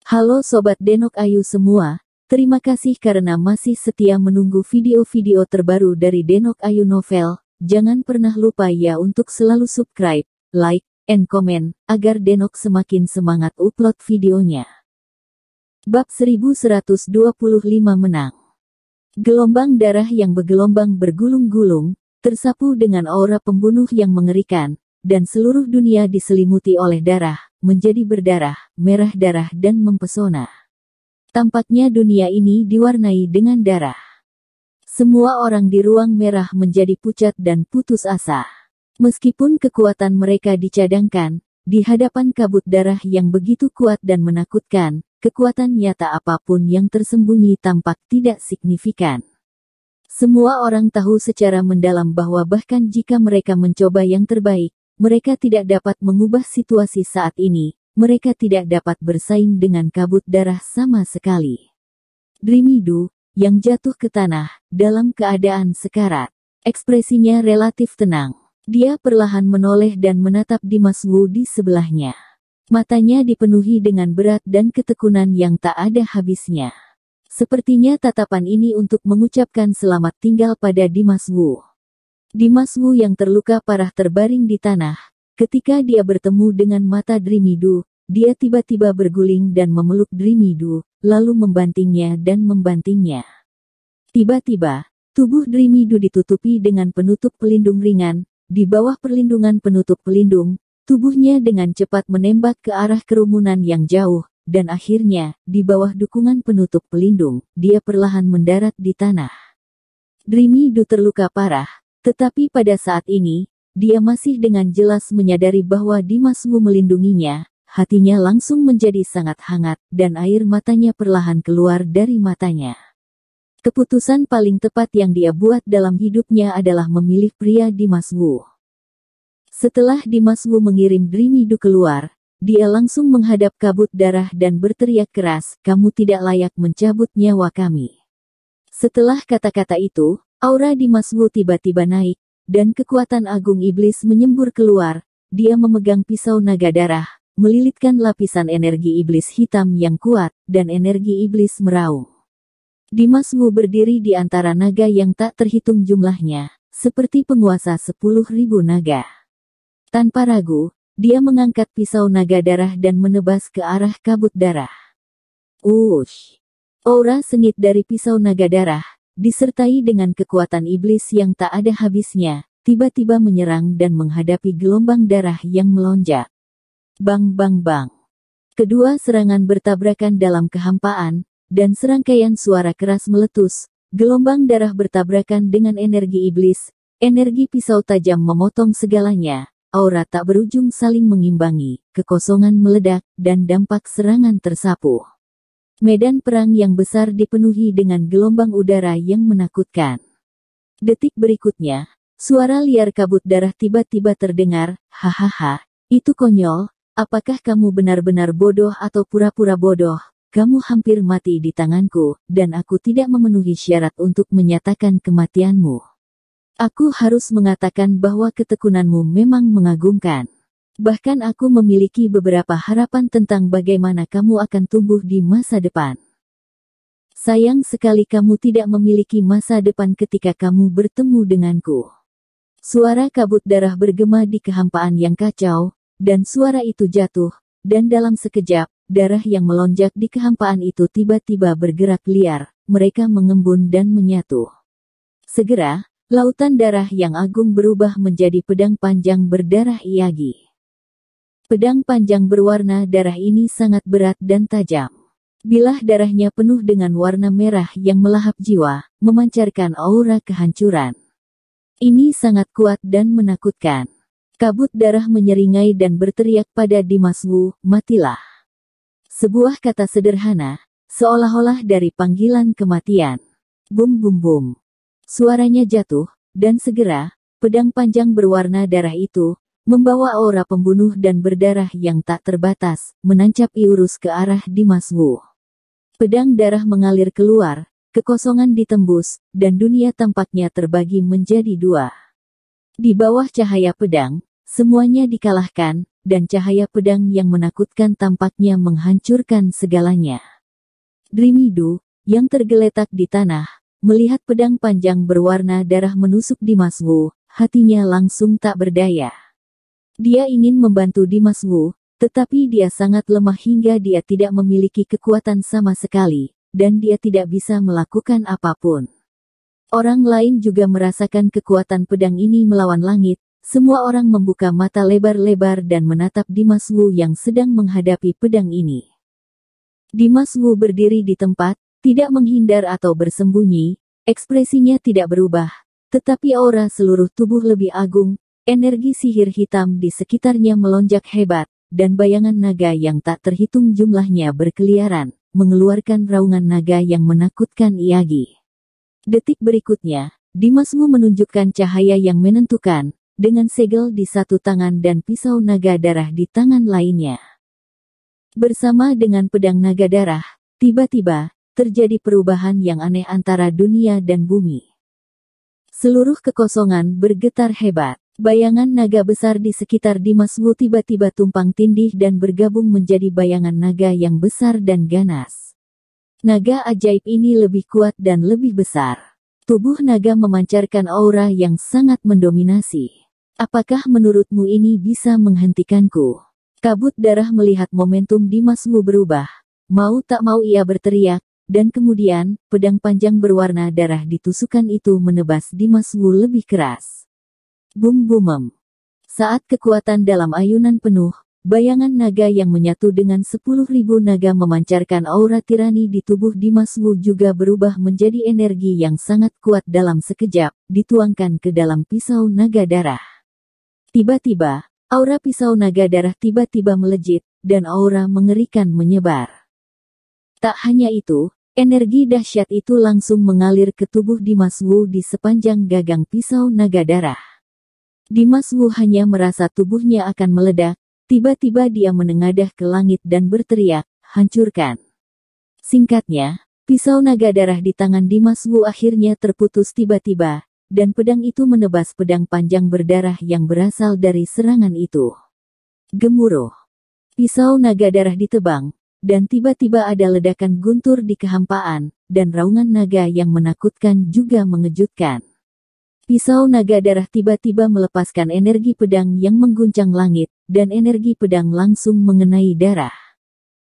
Halo Sobat Denok Ayu semua, terima kasih karena masih setia menunggu video-video terbaru dari Denok Ayu Novel. Jangan pernah lupa ya untuk selalu subscribe, like, and comment, agar Denok semakin semangat upload videonya. Bab 1125 menang. Gelombang darah yang bergelombang bergulung-gulung, tersapu dengan aura pembunuh yang mengerikan, dan seluruh dunia diselimuti oleh darah, menjadi berdarah, merah darah dan mempesona. Tampaknya dunia ini diwarnai dengan darah. Semua orang di ruang merah menjadi pucat dan putus asa. Meskipun kekuatan mereka dicadangkan, di hadapan kabut darah yang begitu kuat dan menakutkan, kekuatan nyata apapun yang tersembunyi tampak tidak signifikan. Semua orang tahu secara mendalam bahwa bahkan jika mereka mencoba yang terbaik, mereka tidak dapat mengubah situasi saat ini, mereka tidak dapat bersaing dengan kabut darah sama sekali. Dreamidu, yang jatuh ke tanah, dalam keadaan sekarat. Ekspresinya relatif tenang. Dia perlahan menoleh dan menatap Dimas Wu di sebelahnya. Matanya dipenuhi dengan berat dan ketekunan yang tak ada habisnya. Sepertinya tatapan ini untuk mengucapkan selamat tinggal pada Dimas Wu. Dimas Wu yang terluka parah terbaring di tanah. Ketika dia bertemu dengan mata Dreamidu, dia tiba-tiba berguling dan memeluk Dreamidu, lalu membantingnya dan membantingnya. Tiba-tiba, tubuh Dreamidu ditutupi dengan penutup pelindung ringan. Di bawah perlindungan penutup pelindung, tubuhnya dengan cepat menembak ke arah kerumunan yang jauh, dan akhirnya, di bawah dukungan penutup pelindung, dia perlahan mendarat di tanah. Dreamidu terluka parah. Tetapi pada saat ini, dia masih dengan jelas menyadari bahwa Dimas Wu melindunginya, hatinya langsung menjadi sangat hangat, dan air matanya perlahan keluar dari matanya. Keputusan paling tepat yang dia buat dalam hidupnya adalah memilih pria Dimas Wu. Setelah Dimas Wu mengirim Dreamidu keluar, dia langsung menghadap kabut darah dan berteriak keras, "Kamu tidak layak mencabut nyawa kami." Setelah kata-kata itu, aura Dimas Wu tiba-tiba naik, dan kekuatan agung iblis menyembur keluar. Dia memegang pisau naga darah, melilitkan lapisan energi iblis hitam yang kuat, dan energi iblis meraung. Dimas Wu berdiri di antara naga yang tak terhitung jumlahnya, seperti penguasa 10.000 naga. Tanpa ragu, dia mengangkat pisau naga darah dan menebas ke arah kabut darah. Ush! Aura sengit dari pisau naga darah, disertai dengan kekuatan iblis yang tak ada habisnya, tiba-tiba menyerang dan menghadapi gelombang darah yang melonjak. Bang bang bang. Kedua serangan bertabrakan dalam kehampaan, dan serangkaian suara keras meletus. Gelombang darah bertabrakan dengan energi iblis, energi pisau tajam memotong segalanya, aura tak berujung saling mengimbangi, kekosongan meledak, dan dampak serangan tersapu. Medan perang yang besar dipenuhi dengan gelombang udara yang menakutkan. Detik berikutnya, suara liar kabut darah tiba-tiba terdengar, "Hahaha, itu konyol, apakah kamu benar-benar bodoh atau pura-pura bodoh? Kamu hampir mati di tanganku, dan aku tidak memenuhi syarat untuk menyatakan kematianmu. Aku harus mengatakan bahwa ketekunanmu memang mengagumkan. Bahkan aku memiliki beberapa harapan tentang bagaimana kamu akan tumbuh di masa depan. Sayang sekali kamu tidak memiliki masa depan ketika kamu bertemu denganku." Suara kabut darah bergema di kehampaan yang kacau, dan suara itu jatuh, dan dalam sekejap, darah yang melonjak di kehampaan itu tiba-tiba bergerak liar, mereka mengembun dan menyatu. Segera, lautan darah yang agung berubah menjadi pedang panjang berdarah Iyagi. Pedang panjang berwarna darah ini sangat berat dan tajam. Bilah darahnya penuh dengan warna merah yang melahap jiwa, memancarkan aura kehancuran. Ini sangat kuat dan menakutkan. Kabut darah menyeringai dan berteriak pada Dimas Wu, "Matilah." Sebuah kata sederhana, seolah-olah dari panggilan kematian. Bum bum bum. Suaranya jatuh, dan segera, pedang panjang berwarna darah itu, membawa aura pembunuh dan berdarah yang tak terbatas, menancap iurus ke arah Dimas Wu. Pedang darah mengalir keluar, kekosongan ditembus, dan dunia tampaknya terbagi menjadi dua. Di bawah cahaya pedang, semuanya dikalahkan, dan cahaya pedang yang menakutkan tampaknya menghancurkan segalanya. Dreamidu, yang tergeletak di tanah, melihat pedang panjang berwarna darah menusuk Dimas Wu, hatinya langsung tak berdaya. Dia ingin membantu Dimas Wu, tetapi dia sangat lemah hingga dia tidak memiliki kekuatan sama sekali, dan dia tidak bisa melakukan apapun. Orang lain juga merasakan kekuatan pedang ini melawan langit. Semua orang membuka mata lebar-lebar dan menatap Dimas Wu yang sedang menghadapi pedang ini. Dimas Wu berdiri di tempat, tidak menghindar atau bersembunyi, ekspresinya tidak berubah, tetapi aura seluruh tubuh lebih agung, energi sihir hitam di sekitarnya melonjak hebat, dan bayangan naga yang tak terhitung jumlahnya berkeliaran, mengeluarkan raungan naga yang menakutkan Iyagi. Detik berikutnya, Dimas Wu menunjukkan cahaya yang menentukan, dengan segel di satu tangan dan pisau naga darah di tangan lainnya. Bersama dengan pedang naga darah, tiba-tiba, terjadi perubahan yang aneh antara dunia dan bumi. Seluruh kekosongan bergetar hebat. Bayangan naga besar di sekitar Dimas Wu tiba-tiba tumpang tindih dan bergabung menjadi bayangan naga yang besar dan ganas. Naga ajaib ini lebih kuat dan lebih besar. Tubuh naga memancarkan aura yang sangat mendominasi. Apakah menurutmu ini bisa menghentikanku? Kabut darah melihat momentum Dimas Wu berubah. Mau tak mau ia berteriak, dan kemudian, pedang panjang berwarna darah ditusukan itu menebas Dimas Wu lebih keras. Bum-bumem. Saat kekuatan dalam ayunan penuh, bayangan naga yang menyatu dengan 10.000 naga memancarkan aura tirani di tubuh Dimas Wu juga berubah menjadi energi yang sangat kuat dalam sekejap, dituangkan ke dalam pisau naga darah. Tiba-tiba, aura pisau naga darah tiba-tiba melejit, dan aura mengerikan menyebar. Tak hanya itu, energi dahsyat itu langsung mengalir ke tubuh Dimas Wu di sepanjang gagang pisau naga darah. Dimas Wu hanya merasa tubuhnya akan meledak, tiba-tiba dia menengadah ke langit dan berteriak, "Hancurkan!" Singkatnya, pisau naga darah di tangan Dimas Wu akhirnya terputus tiba-tiba, dan pedang itu menebas pedang panjang berdarah yang berasal dari serangan itu. Gemuruh. Pisau naga darah ditebang, dan tiba-tiba ada ledakan guntur di kehampaan, dan raungan naga yang menakutkan juga mengejutkan. Pisau naga darah tiba-tiba melepaskan energi pedang yang mengguncang langit, dan energi pedang langsung mengenai darah.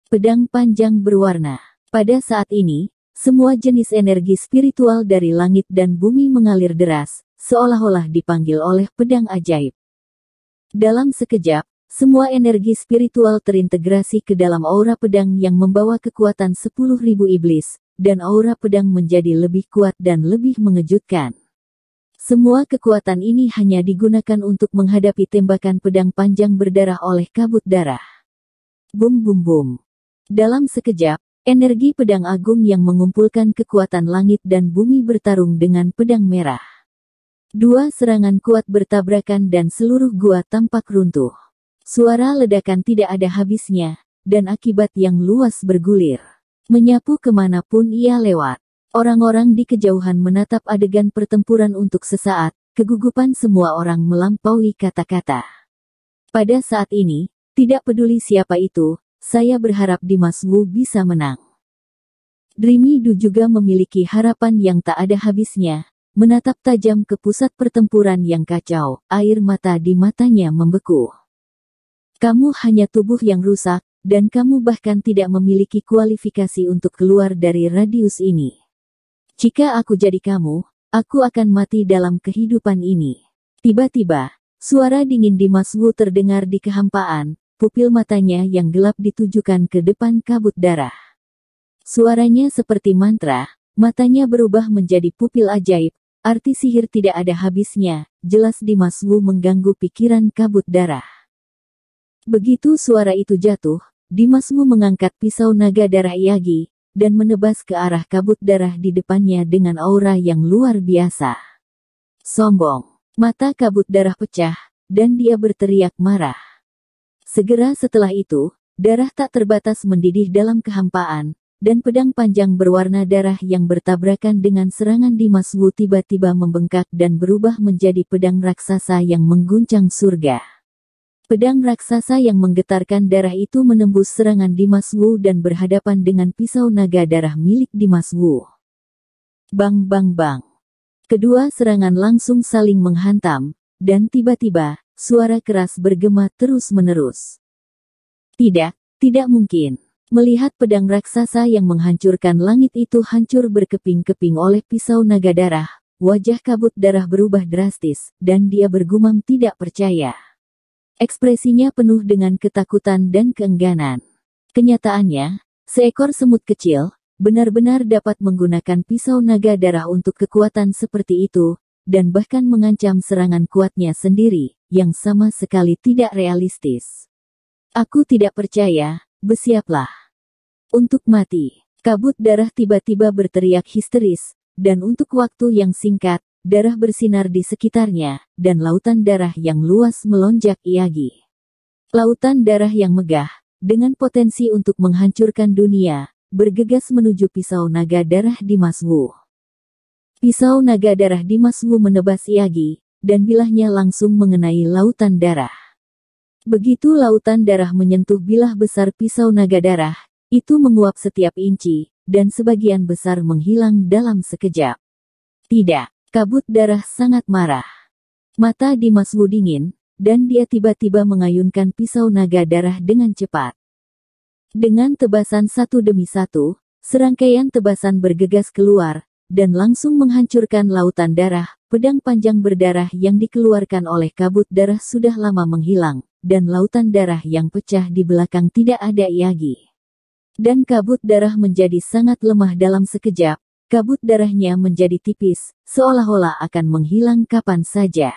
Pedang panjang berwarna. Pada saat ini, semua jenis energi spiritual dari langit dan bumi mengalir deras, seolah-olah dipanggil oleh pedang ajaib. Dalam sekejap, semua energi spiritual terintegrasi ke dalam aura pedang yang membawa kekuatan 10.000 iblis, dan aura pedang menjadi lebih kuat dan lebih mengejutkan. Semua kekuatan ini hanya digunakan untuk menghadapi tembakan pedang panjang berdarah oleh kabut darah. Bum bum bum. Dalam sekejap, energi pedang agung yang mengumpulkan kekuatan langit dan bumi bertarung dengan pedang merah. Dua serangan kuat bertabrakan dan seluruh gua tampak runtuh. Suara ledakan tidak ada habisnya, dan akibat yang luas bergulir. Menyapu kemanapun ia lewat. Orang-orang di kejauhan menatap adegan pertempuran untuk sesaat, kegugupan semua orang melampaui kata-kata. Pada saat ini, tidak peduli siapa itu, saya berharap Dimas Wu bisa menang. Dreamidu juga memiliki harapan yang tak ada habisnya, menatap tajam ke pusat pertempuran yang kacau, air mata di matanya membeku. Kamu hanya tubuh yang rusak, dan kamu bahkan tidak memiliki kualifikasi untuk keluar dari radius ini. Jika aku jadi kamu, aku akan mati dalam kehidupan ini. Tiba-tiba, suara dingin Dimas Wu terdengar di kehampaan, pupil matanya yang gelap ditujukan ke depan kabut darah. Suaranya seperti mantra, matanya berubah menjadi pupil ajaib, arti sihir tidak ada habisnya, jelas Dimas Wu mengganggu pikiran kabut darah. Begitu suara itu jatuh, Dimas Wu mengangkat pisau naga darah Iyagi, dan menebas ke arah kabut darah di depannya dengan aura yang luar biasa. Sombong. Mata kabut darah pecah, dan dia berteriak marah. Segera setelah itu, darah tak terbatas mendidih dalam kehampaan, dan pedang panjang berwarna darah yang bertabrakan dengan serangan Dimas Wu tiba-tiba membengkak dan berubah menjadi pedang raksasa yang mengguncang surga. Pedang raksasa yang menggetarkan darah itu menembus serangan Dimas Wu dan berhadapan dengan pisau naga darah milik Dimas Wu. Bang bang bang. Kedua serangan langsung saling menghantam, dan tiba-tiba, suara keras bergema terus-menerus. Tidak mungkin. Melihat pedang raksasa yang menghancurkan langit itu hancur berkeping-keping oleh pisau naga darah, wajah Kabut Darah berubah drastis, dan dia bergumam tidak percaya. Ekspresinya penuh dengan ketakutan dan keengganan. Kenyataannya, seekor semut kecil, benar-benar dapat menggunakan pisau naga darah untuk kekuatan seperti itu, dan bahkan mengancam serangan kuatnya sendiri, yang sama sekali tidak realistis. Aku tidak percaya, bersiaplah untuk mati. Kabut Darah tiba-tiba berteriak histeris, dan untuk waktu yang singkat, darah bersinar di sekitarnya, dan lautan darah yang luas melonjak iagi. Lautan darah yang megah, dengan potensi untuk menghancurkan dunia, bergegas menuju pisau naga darah Dimas Wu. Pisau naga darah Dimas Wu menebas iagi, dan bilahnya langsung mengenai lautan darah. Begitu lautan darah menyentuh bilah besar pisau naga darah, itu menguap setiap inci, dan sebagian besar menghilang dalam sekejap. Tidak. Kabut Darah sangat marah. Mata Dimas Wu dingin, dan dia tiba-tiba mengayunkan pisau naga darah dengan cepat. Dengan tebasan satu demi satu, serangkaian tebasan bergegas keluar, dan langsung menghancurkan lautan darah. Pedang panjang berdarah yang dikeluarkan oleh Kabut Darah sudah lama menghilang, dan lautan darah yang pecah di belakang tidak ada iagi. Dan Kabut Darah menjadi sangat lemah dalam sekejap. Kabut darahnya menjadi tipis, seolah-olah akan menghilang kapan saja.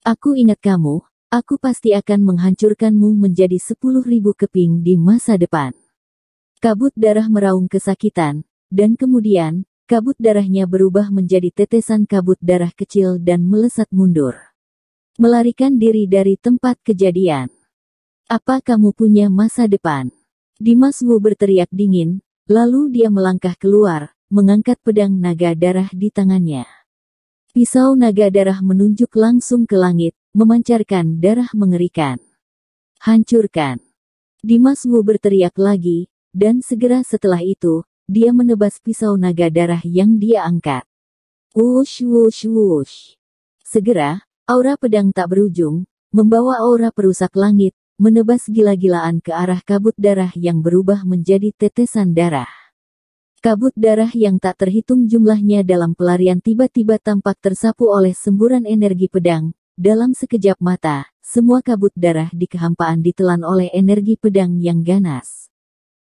Aku ingat kamu, aku pasti akan menghancurkanmu menjadi 10.000 keping di masa depan. Kabut Darah meraung kesakitan, dan kemudian, kabut darahnya berubah menjadi tetesan kabut darah kecil dan melesat mundur. Melarikan diri dari tempat kejadian. Apa kamu punya masa depan? Dimas Wu berteriak dingin, lalu dia melangkah keluar, mengangkat pedang naga darah di tangannya. Pisau naga darah menunjuk langsung ke langit, memancarkan darah mengerikan. Hancurkan! Dimas Wu berteriak lagi, dan segera setelah itu, dia menebas pisau naga darah yang dia angkat. Wush wush wush. Segera, aura pedang tak berujung, membawa aura perusak langit, menebas gila-gilaan ke arah kabut darah yang berubah menjadi tetesan darah. Kabut darah yang tak terhitung jumlahnya dalam pelarian tiba-tiba tampak tersapu oleh semburan energi pedang. Dalam sekejap mata, semua kabut darah di kehampaan ditelan oleh energi pedang yang ganas.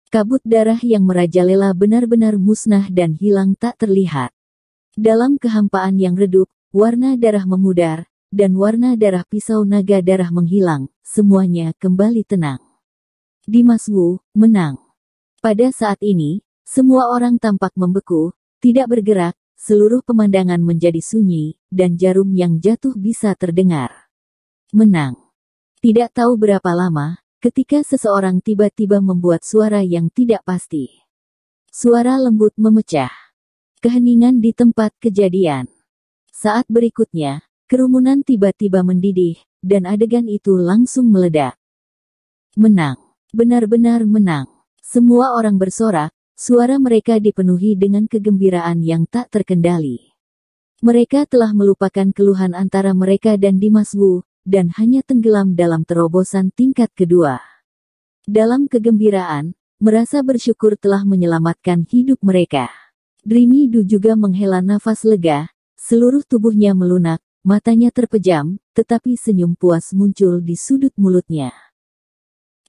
Kabut darah yang merajalela benar-benar musnah dan hilang tak terlihat. Dalam kehampaan yang redup, warna darah memudar, dan warna darah pisau naga darah menghilang, semuanya kembali tenang. Dimas Wu menang. Pada saat ini, semua orang tampak membeku, tidak bergerak, seluruh pemandangan menjadi sunyi, dan jarum yang jatuh bisa terdengar. Menang. Tidak tahu berapa lama, ketika seseorang tiba-tiba membuat suara yang tidak pasti. Suara lembut memecah. Keheningan di tempat kejadian. Saat berikutnya, kerumunan tiba-tiba mendidih, dan adegan itu langsung meledak. Menang. Benar-benar menang. Semua orang bersorak. Suara mereka dipenuhi dengan kegembiraan yang tak terkendali. Mereka telah melupakan keluhan antara mereka dan Dimas Wu, dan hanya tenggelam dalam terobosan tingkat kedua. Dalam kegembiraan, merasa bersyukur telah menyelamatkan hidup mereka. Dreamy Du juga menghela nafas lega, seluruh tubuhnya melunak, matanya terpejam, tetapi senyum puas muncul di sudut mulutnya.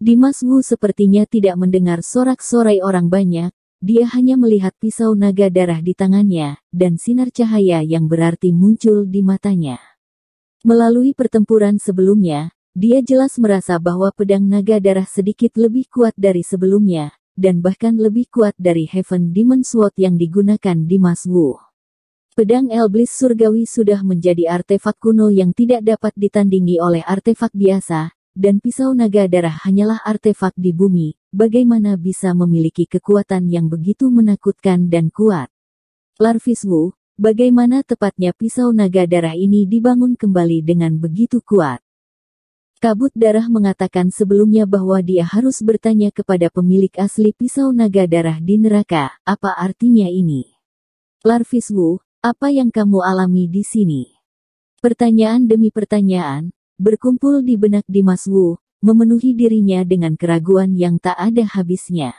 Dimas Wu sepertinya tidak mendengar sorak-sorai orang banyak. Dia hanya melihat pisau naga darah di tangannya, dan sinar cahaya yang berarti muncul di matanya. Melalui pertempuran sebelumnya, dia jelas merasa bahwa pedang naga darah sedikit lebih kuat dari sebelumnya, dan bahkan lebih kuat dari Heaven Demon Sword yang digunakan Dimas Wu. Pedang Elblis Surgawi sudah menjadi artefak kuno yang tidak dapat ditandingi oleh artefak biasa, dan pisau naga darah hanyalah artefak di bumi. Bagaimana bisa memiliki kekuatan yang begitu menakutkan dan kuat? Larvis Wu, bagaimana tepatnya pisau naga darah ini dibangun kembali dengan begitu kuat? Kabut Darah mengatakan sebelumnya bahwa dia harus bertanya kepada pemilik asli pisau naga darah di neraka, apa artinya ini? Larvis Wu, apa yang kamu alami di sini? Pertanyaan demi pertanyaan, berkumpul di benak Dimas Wu, memenuhi dirinya dengan keraguan yang tak ada habisnya.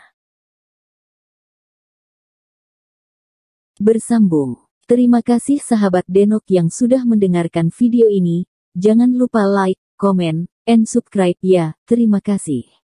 Bersambung. Terima kasih sahabat Denok yang sudah mendengarkan video ini, jangan lupa like, komen, and subscribe ya, terima kasih.